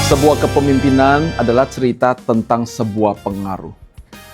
Sebuah kepemimpinan adalah cerita tentang sebuah pengaruh.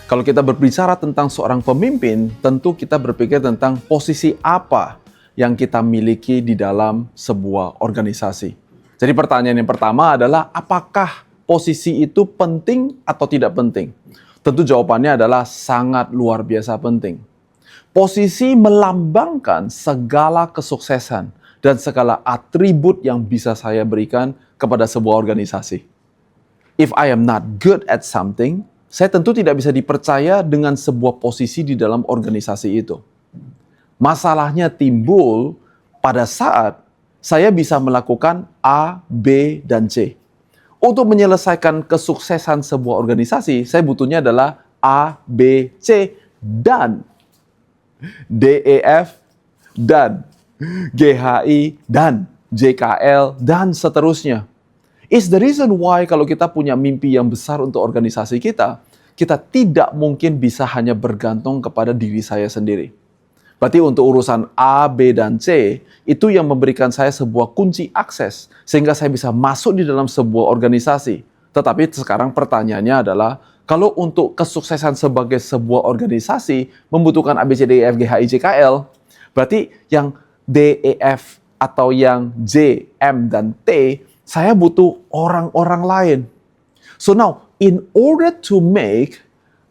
Kalau kita berbicara tentang seorang pemimpin, tentu kita berpikir tentang posisi apa yang kita miliki di dalam sebuah organisasi. Jadi pertanyaan yang pertama adalah, apakah posisi itu penting atau tidak penting? Tentu jawabannya adalah sangat luar biasa penting. Posisi melambangkan segala kesuksesan dan segala atribut yang bisa saya berikan kepada sebuah organisasi. If I am not good at something, saya tentu tidak bisa dipercaya dengan sebuah posisi di dalam organisasi itu. Masalahnya timbul pada saat saya bisa melakukan A, B, dan C. Untuk menyelesaikan kesuksesan sebuah organisasi, saya butuhnya adalah A, B, C, dan D, E, F, dan G, H, I, dan J, K, L, dan seterusnya. It's the reason why kalau kita punya mimpi yang besar untuk organisasi kita tidak mungkin bisa hanya bergantung kepada diri saya sendiri. Berarti untuk urusan A, B, dan C, itu yang memberikan saya sebuah kunci akses, sehingga saya bisa masuk di dalam sebuah organisasi. Tetapi sekarang pertanyaannya adalah, kalau untuk kesuksesan sebagai sebuah organisasi membutuhkan A, B, C, D, E, F, G, H, I, J, K, L, berarti yang D, E, F, atau yang J, M, dan T, saya butuh orang-orang lain. So now, in order to make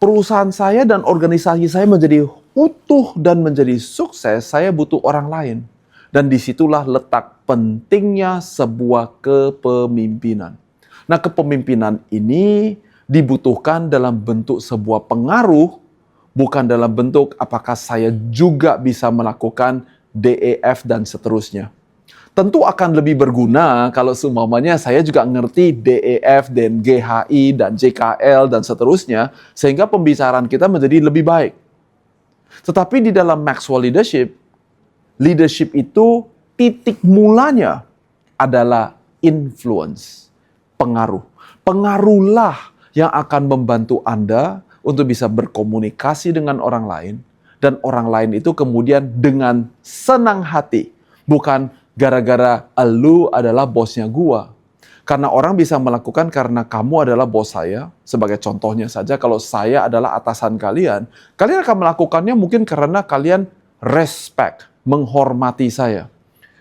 perusahaan saya dan organisasi saya menjadi utuh dan menjadi sukses, saya butuh orang lain. Dan disitulah letak pentingnya sebuah kepemimpinan. Nah, kepemimpinan ini dibutuhkan dalam bentuk sebuah pengaruh, bukan dalam bentuk apakah saya juga bisa melakukan D, E, F, dan seterusnya. Tentu akan lebih berguna kalau seumpamanya saya juga ngerti D, E, F, dan G, H, I, dan J, K, L, dan seterusnya, sehingga pembicaraan kita menjadi lebih baik. Tetapi di dalam Maxwell Leadership, leadership itu titik mulanya adalah influence, pengaruh. Pengaruhlah yang akan membantu Anda untuk bisa berkomunikasi dengan orang lain, dan orang lain itu kemudian dengan senang hati, bukan gara-gara lu adalah bosnya gua. Karena orang bisa melakukan karena kamu adalah bos saya. Sebagai contohnya saja, kalau saya adalah atasan kalian, kalian akan melakukannya mungkin karena kalian respect, menghormati saya.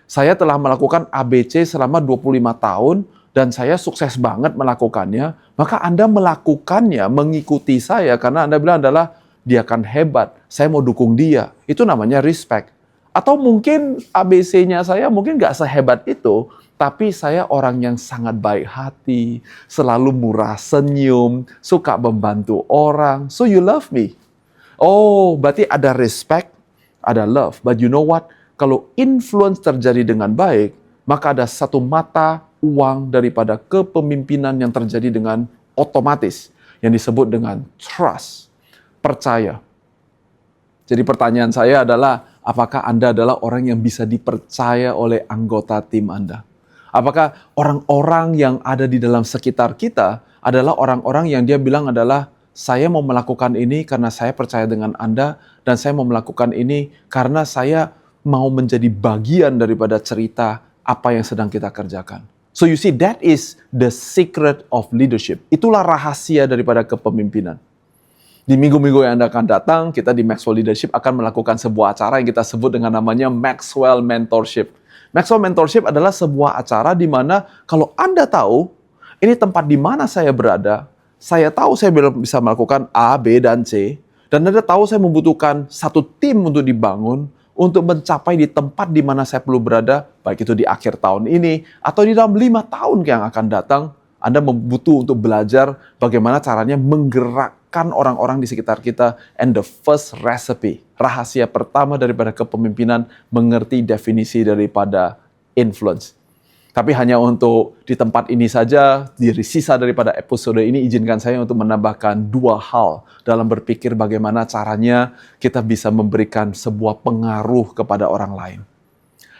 Saya telah melakukan ABC selama 25 tahun, dan saya sukses banget melakukannya, maka Anda melakukannya, mengikuti saya, karena Anda bilang adalah, dia kan hebat, saya mau dukung dia. Itu namanya respect. Atau mungkin ABC-nya saya mungkin nggak sehebat itu, tapi saya orang yang sangat baik hati, selalu murah senyum, suka membantu orang, so you love me. Oh, berarti ada respect, ada love. But you know what? Kalau influence terjadi dengan baik, maka ada satu mata uang daripada kepemimpinan yang terjadi dengan otomatis, yang disebut dengan trust, percaya. Jadi pertanyaan saya adalah, apakah Anda adalah orang yang bisa dipercaya oleh anggota tim Anda? Apakah orang-orang yang ada di dalam sekitar kita adalah orang-orang yang dia bilang adalah, saya mau melakukan ini karena saya percaya dengan Anda, dan saya mau melakukan ini karena saya mau menjadi bagian daripada cerita apa yang sedang kita kerjakan. So you see, that is the secret of leadership. Itulah rahasia daripada kepemimpinan. Di minggu-minggu yang akan datang, kita di Maxwell Leadership akan melakukan sebuah acara yang kita sebut dengan namanya Maxwell Mentorship. Maxwell Mentorship adalah sebuah acara di mana kalau Anda tahu, ini tempat di mana saya berada, saya tahu saya bisa melakukan A, B, dan C, dan Anda tahu saya membutuhkan satu tim untuk dibangun, untuk mencapai di tempat di mana saya perlu berada, baik itu di akhir tahun ini, atau di dalam 5 tahun yang akan datang, Anda butuh untuk belajar bagaimana caranya menggerakkan orang-orang di sekitar kita. And the first recipe, rahasia pertama daripada kepemimpinan, mengerti definisi daripada influence. Tapi hanya untuk di tempat ini saja, di sisa daripada episode ini, izinkan saya untuk menambahkan 2 hal dalam berpikir bagaimana caranya kita bisa memberikan sebuah pengaruh kepada orang lain.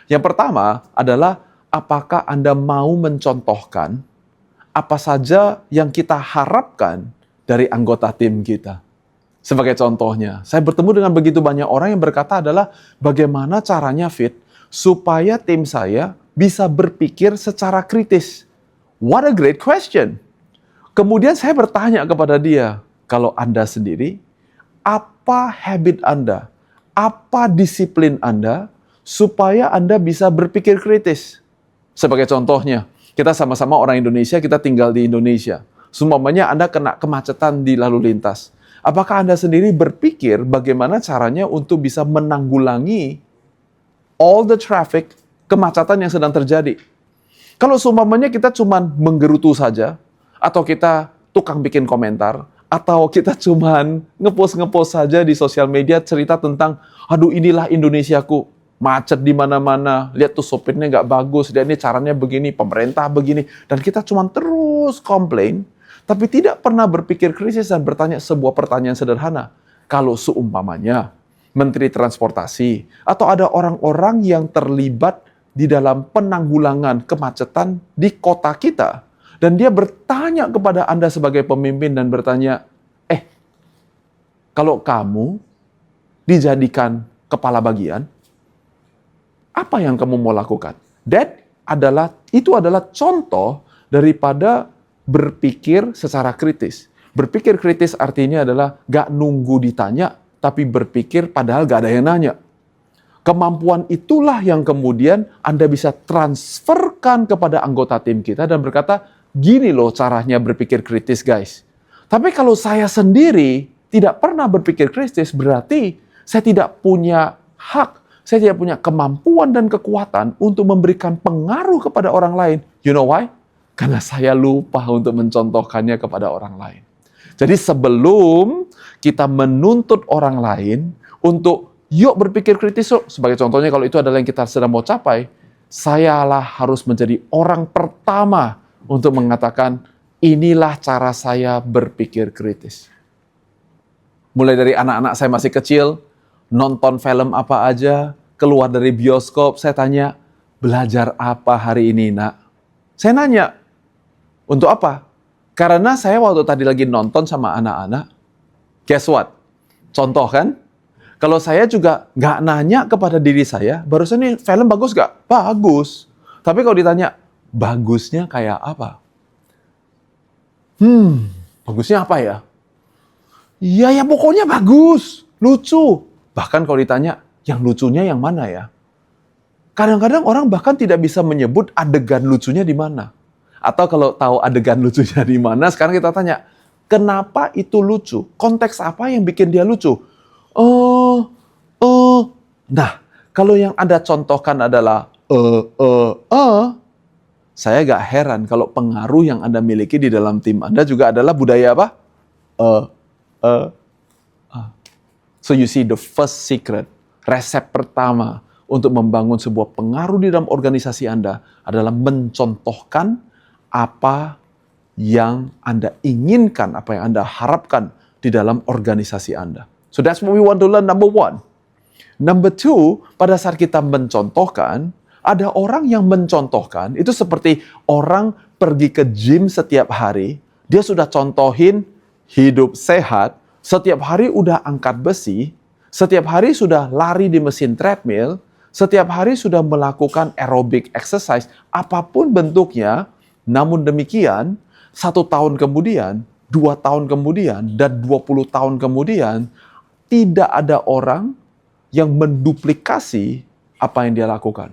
Yang pertama adalah, apakah Anda mau mencontohkan apa saja yang kita harapkan dari anggota tim kita. Sebagai contohnya, saya bertemu dengan begitu banyak orang yang berkata adalah, bagaimana caranya supaya tim saya bisa berpikir secara kritis. What a great question. Kemudian saya bertanya kepada dia, kalau Anda sendiri, apa habit Anda? Apa disiplin Anda supaya Anda bisa berpikir kritis? Sebagai contohnya, kita sama-sama orang Indonesia, kita tinggal di Indonesia. Seumpamanya Anda kena kemacetan di lalu lintas. Apakah Anda sendiri berpikir bagaimana caranya untuk bisa menanggulangi all the traffic, kemacetan yang sedang terjadi? Kalau seumpamanya kita cuma menggerutu saja, atau kita tukang bikin komentar, atau kita cuman ngepost saja di sosial media cerita tentang, aduh inilah Indonesiaku, macet di mana-mana, lihat tuh sopirnya nggak bagus, dan ini caranya begini, pemerintah begini, dan kita cuman terus komplain, tapi tidak pernah berpikir kritis dan bertanya sebuah pertanyaan sederhana. Kalau seumpamanya Menteri Transportasi atau ada orang-orang yang terlibat di dalam penanggulangan kemacetan di kota kita, dan dia bertanya kepada Anda sebagai pemimpin dan bertanya, kalau kamu dijadikan kepala bagian, apa yang kamu mau lakukan? Itu adalah contoh daripada berpikir secara kritis. Berpikir kritis artinya adalah gak nunggu ditanya, tapi berpikir padahal gak ada yang nanya. Kemampuan itulah yang kemudian Anda bisa transferkan kepada anggota tim kita dan berkata, gini loh caranya berpikir kritis guys. Tapi kalau saya sendiri tidak pernah berpikir kritis, berarti saya tidak punya hak, saya tidak punya kemampuan dan kekuatan untuk memberikan pengaruh kepada orang lain. You know why? Karena saya lupa untuk mencontohkannya kepada orang lain. Jadi sebelum kita menuntut orang lain untuk yuk berpikir kritis, yuk. Sebagai contohnya kalau itu adalah yang kita sedang mau capai, sayalah harus menjadi orang pertama untuk mengatakan, inilah cara saya berpikir kritis. Mulai dari anak-anak saya masih kecil, nonton film apa aja, keluar dari bioskop, saya tanya, belajar apa hari ini nak? Saya nanya, untuk apa? Karena saya waktu tadi lagi nonton sama anak-anak, guess what? Contoh kan? Kalau saya juga nggak nanya kepada diri saya, barusan nih film bagus nggak? Bagus. Tapi kalau ditanya, bagusnya kayak apa? Bagusnya apa ya? Ya pokoknya bagus, lucu. Bahkan kalau ditanya, yang lucunya yang mana ya? Kadang-kadang orang bahkan tidak bisa menyebut adegan lucunya di mana. Atau kalau tahu adegan lucunya di mana, sekarang kita tanya, kenapa itu lucu? Konteks apa yang bikin dia lucu? Nah, kalau yang Anda contohkan adalah saya gak heran kalau pengaruh yang Anda miliki di dalam tim Anda juga adalah budaya apa? So you see, the first secret, resep pertama untuk membangun sebuah pengaruh di dalam organisasi Anda adalah mencontohkan apa yang Anda inginkan, apa yang Anda harapkan di dalam organisasi Anda. So that's what we want to learn, number one. Number two, pada saat kita mencontohkan, ada orang yang mencontohkan, itu seperti orang pergi ke gym setiap hari, dia sudah contohin hidup sehat, setiap hari udah angkat besi, setiap hari sudah lari di mesin treadmill, setiap hari sudah melakukan aerobic exercise, apapun bentuknya, namun demikian, 1 tahun kemudian, 2 tahun kemudian, dan 20 tahun kemudian, tidak ada orang yang menduplikasi apa yang dia lakukan.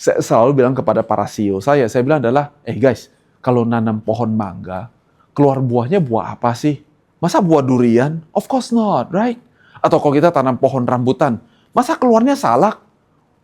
Saya selalu bilang kepada para CEO saya bilang adalah, guys, kalau nanam pohon mangga, keluar buahnya buah apa sih? Masa buah durian? Of course not, right? Atau kalau kita tanam pohon rambutan, masa keluarnya salak?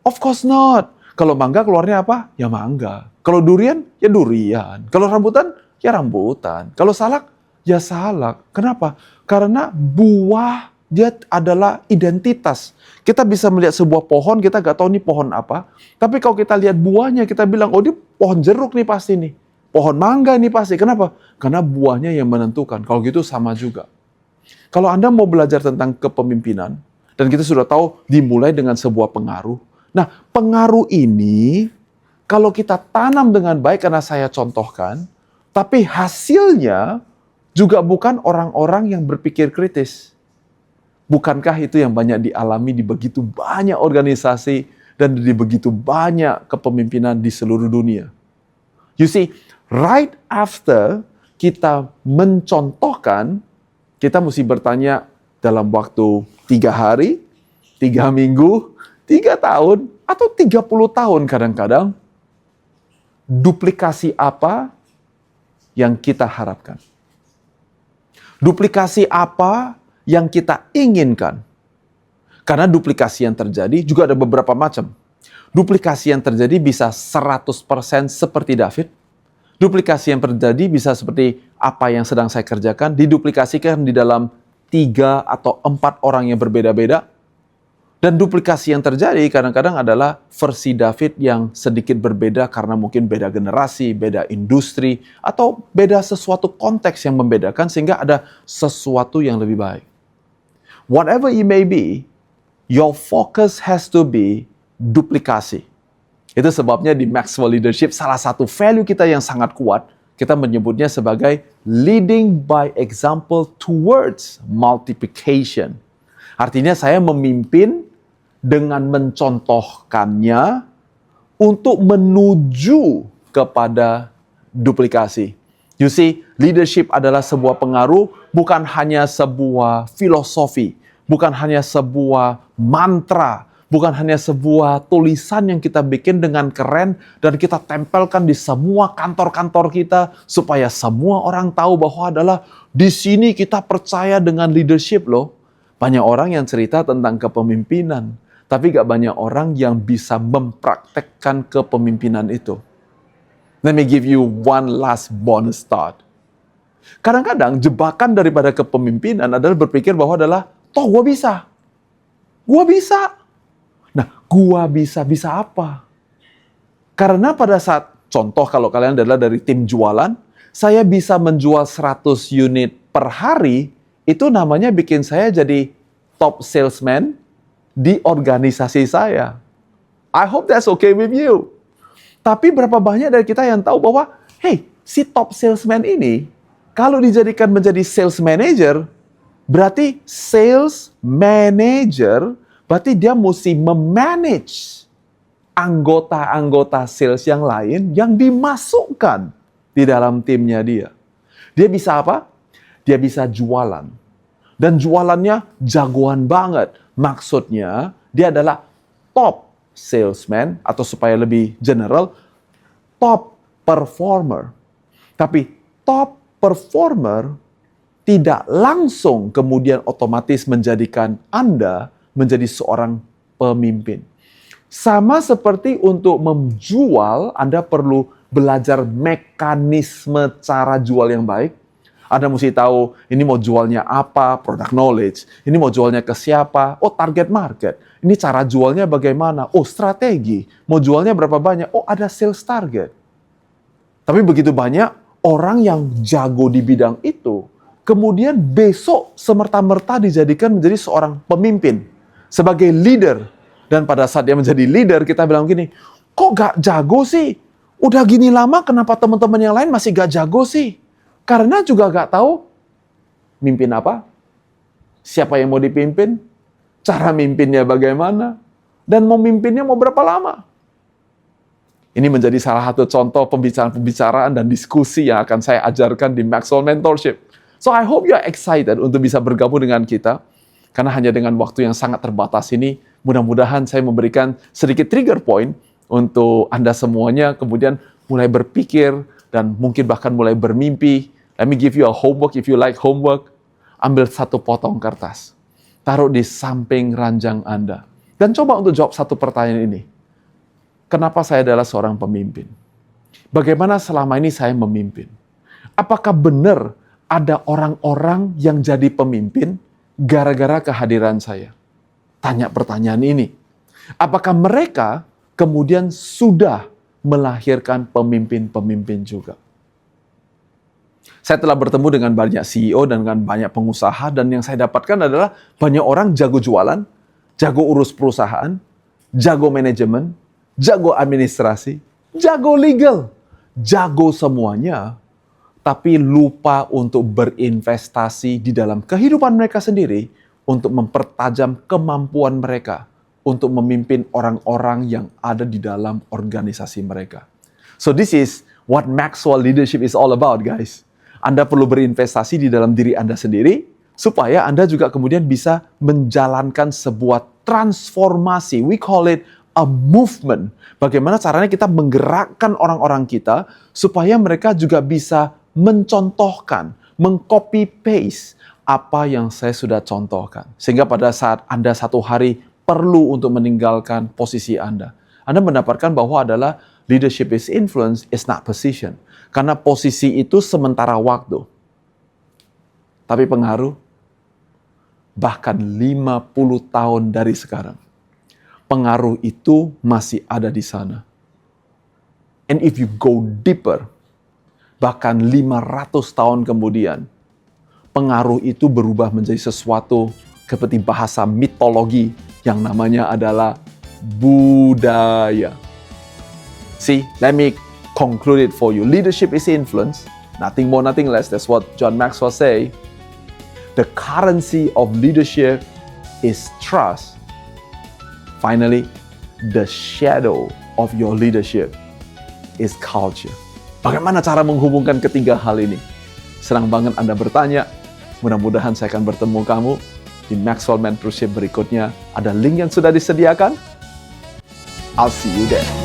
Of course not. Kalau mangga keluarnya apa? Ya mangga. Kalau durian, ya durian. Kalau rambutan, ya rambutan. Kalau salak, ya salak. Kenapa? Karena buah dia adalah identitas. Kita bisa melihat sebuah pohon, kita nggak tahu ini pohon apa. Tapi kalau kita lihat buahnya, kita bilang, oh ini pohon jeruk nih pasti nih. Pohon mangga nih pasti. Kenapa? Karena buahnya yang menentukan. Kalau gitu sama juga. Kalau Anda mau belajar tentang kepemimpinan, dan kita sudah tahu dimulai dengan sebuah pengaruh. Nah, pengaruh ini, kalau kita tanam dengan baik, karena saya contohkan, tapi hasilnya juga bukan orang-orang yang berpikir kritis. Bukankah itu yang banyak dialami di begitu banyak organisasi dan di begitu banyak kepemimpinan di seluruh dunia? You see, right after kita mencontohkan, kita mesti bertanya dalam waktu 3 hari, 3 minggu, 3 tahun, atau 30 tahun kadang-kadang, duplikasi apa yang kita harapkan? Duplikasi apa yang kita inginkan? Karena duplikasi yang terjadi juga ada beberapa macam. Duplikasi yang terjadi bisa 100% seperti David. Duplikasi yang terjadi bisa seperti apa yang sedang saya kerjakan, diduplikasikan di dalam 3 atau 4 orang yang berbeda-beda. Dan duplikasi yang terjadi kadang-kadang adalah versi David yang sedikit berbeda karena mungkin beda generasi, beda industri, atau beda sesuatu konteks yang membedakan sehingga ada sesuatu yang lebih baik. Whatever it may be, your focus has to be duplikasi. Itu sebabnya di Maxwell Leadership salah satu value kita yang sangat kuat, kita menyebutnya sebagai leading by example towards multiplication. Artinya saya memimpin dengan mencontohkannya untuk menuju kepada duplikasi. You see, leadership adalah sebuah pengaruh, bukan hanya sebuah filosofi, bukan hanya sebuah mantra, bukan hanya sebuah tulisan yang kita bikin dengan keren dan kita tempelkan di semua kantor-kantor kita supaya semua orang tahu bahwa adalah di sini kita percaya dengan leadership loh. Banyak orang yang cerita tentang kepemimpinan, tapi gak banyak orang yang bisa mempraktekkan kepemimpinan itu. Let me give you one last bonus thought. Kadang-kadang jebakan daripada kepemimpinan adalah berpikir bahwa adalah, toh gue bisa. Gue bisa. Nah, gua bisa apa? Karena pada saat, contoh kalau kalian adalah dari tim jualan, saya bisa menjual 100 unit per hari, itu namanya bikin saya jadi top salesman di organisasi saya. I hope that's okay with you. Tapi berapa banyak dari kita yang tahu bahwa, hey, si top salesman ini, kalau dijadikan menjadi sales manager, berarti sales manager berarti dia mesti memanage anggota-anggota sales yang lain yang dimasukkan di dalam timnya dia. Dia bisa apa? Dia bisa jualan. Dan jualannya jagoan banget. Maksudnya dia adalah top salesman atau supaya lebih general, top performer. Tapi top performer tidak langsung kemudian otomatis menjadikan Anda menjadi seorang pemimpin. Sama seperti untuk menjual, Anda perlu belajar mekanisme cara jual yang baik. Anda mesti tahu, ini mau jualnya apa, product knowledge. Ini mau jualnya ke siapa, oh target market. Ini cara jualnya bagaimana, oh strategi. Mau jualnya berapa banyak, oh ada sales target. Tapi begitu banyak orang yang jago di bidang itu, kemudian besok semerta-merta dijadikan menjadi seorang pemimpin. Sebagai leader. Dan pada saat dia menjadi leader, kita bilang gini, kok gak jago sih? Udah gini lama, kenapa teman-teman yang lain masih gak jago sih? Karena juga gak tahu mimpin apa, siapa yang mau dipimpin, cara mimpinnya bagaimana, dan mau mimpinnya mau berapa lama. Ini menjadi salah satu contoh pembicaraan-pembicaraan dan diskusi yang akan saya ajarkan di Maxwell Mentorship. So I hope you are excited untuk bisa bergabung dengan kita. Karena hanya dengan waktu yang sangat terbatas ini, mudah-mudahan saya memberikan sedikit trigger point untuk Anda semuanya, kemudian mulai berpikir dan mungkin bahkan mulai bermimpi. Let me give you a homework if you like homework. Ambil satu potong kertas, taruh di samping ranjang Anda. Dan coba untuk jawab satu pertanyaan ini. Kenapa saya adalah seorang pemimpin? Bagaimana selama ini saya memimpin? Apakah benar ada orang-orang yang jadi pemimpin gara-gara kehadiran saya? Tanya pertanyaan ini. Apakah mereka kemudian sudah melahirkan pemimpin-pemimpin juga? Saya telah bertemu dengan banyak CEO dan dengan banyak pengusaha, dan yang saya dapatkan adalah banyak orang jago jualan, jago urus perusahaan, jago manajemen, jago administrasi, jago legal, jago semuanya, tapi lupa untuk berinvestasi di dalam kehidupan mereka sendiri untuk mempertajam kemampuan mereka untuk memimpin orang-orang yang ada di dalam organisasi mereka. So this is what Maxwell Leadership is all about, guys. Anda perlu berinvestasi di dalam diri Anda sendiri, supaya Anda juga kemudian bisa menjalankan sebuah transformasi. We call it a movement. Bagaimana caranya kita menggerakkan orang-orang kita, supaya mereka juga bisa mencontohkan, meng-copy paste apa yang saya sudah contohkan. Sehingga pada saat Anda satu hari perlu untuk meninggalkan posisi Anda mendapatkan bahwa adalah leadership is influence, is not position. Karena posisi itu sementara waktu. Tapi pengaruh bahkan 50 tahun dari sekarang. Pengaruh itu masih ada di sana. And if you go deeper, bahkan 500 tahun kemudian, pengaruh itu berubah menjadi sesuatu seperti bahasa mitologi yang namanya adalah budaya. See, let me conclude it for you. Leadership is influence, nothing more, nothing less. That's what John Maxwell say. The currency of leadership is trust. Finally, the shadow of your leadership is culture. Bagaimana cara menghubungkan ketiga hal ini? Senang banget Anda bertanya. Mudah-mudahan saya akan bertemu kamu di Maxwell Mentorship berikutnya. Ada link yang sudah disediakan. I'll see you there.